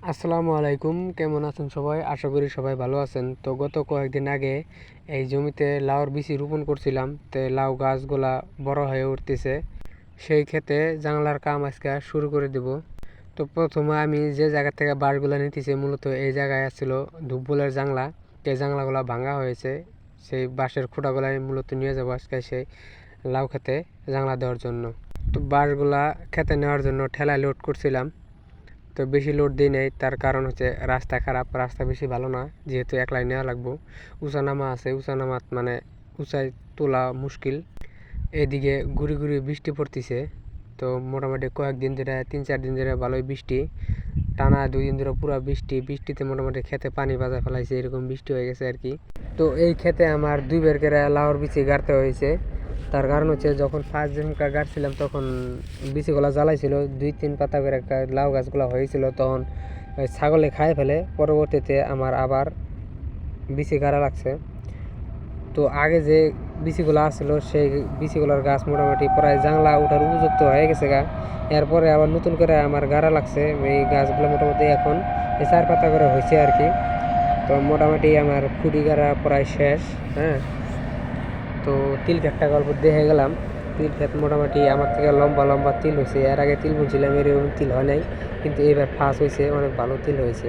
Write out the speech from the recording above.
আসসালামু আলাইকুম, কেমন আছেন সবাই? আশা করি সবাই ভালো আছেন। তো গত কয়েকদিন আগে এই জমিতে লাউর বীজ রোপণ করছিলাম, তো লাউ গাছগুলা বড় হয়ে উঠতেছে। সেই ক্ষেতে জাংলার কাম আজকে শুরু করে দেব। তো প্রথমে আমি যে জায়গা থেকে বাঁশগুলা নিতেছি, মূলত এই জায়গায় আসছিল ধূপগুলের জাংলা। এই জাংলাগুলা ভাঙা হয়েছে, সেই বাঁশের খুঁটাগুলা আমি মূলত নিয়ে যাবো আজকে সেই লাউ খেতে জাংলা দেওয়ার জন্য। তো বাঁশগুলা খেতে নেওয়ার জন্য ঠেলায় লোড করছিলাম। তো বেশি লোড দিই নাই, তার কারণ হচ্ছে রাস্তা খারাপ, রাস্তা বেশি ভালো না, যেহেতু একলাই নেওয়া লাগবো। উঁচা নামা আছে, উঁচা নামাত মানে উঁচাই তোলা মুশকিল। এদিকে ঘুরি ঘুরি বৃষ্টি পড়তেছে। তো মোটামুটি কয়েকদিন ধরে 3-4 দিন ধরে ভালোই বৃষ্টি, টানা 2 দিন ধরে পুরো বৃষ্টিতে মোটামুটি খেতে পানি বাজা ফেলাইছে, এরকম বৃষ্টি হয়ে গেছে আর কি। তো এই খেতে আমার 2 বের করে লাউর বিচি গাড়তে হয়েছে। তার কারণ হচ্ছে যখন ফার্স্ট যেমকা গাড়ছিলাম তখন বিচিগুলা জ্বালাইছিল, 2-3 পাতা করে লাউ গাছগুলো হয়েছিল, তখন ওই ছাগলে খায় ফেলে। পরবর্তীতে আমার আবার বিচি গাড়া লাগছে। তো আগে যে বিচিগুলো আসছিল সেই বিচিগুলোর গাছ মোটামুটি প্রায় জাংলা ওঠার উপযুক্ত হয়ে গেছে গা। এরপরে আবার নতুন করে আমার গাড়া লাগছে। এই গাছগুলো মোটামুটি এখন 4 পাতা করে হয়েছে আর কি। তো মোটামুটি আমার খুঁটি গাড়া প্রায় শেষ। হ্যাঁ, তো তিল ক্ষেতটা গল্প দেখে গেলাম। তিল ক্ষেত মোটামুটি আমার থেকে লম্বা লম্বা তিল হয়েছে। এর আগে তিল বুনছিলাম, এরকম তিল হয় নাই, কিন্তু এবার ফার্স্ট হয়েছে, অনেক ভালো তিল হয়েছে।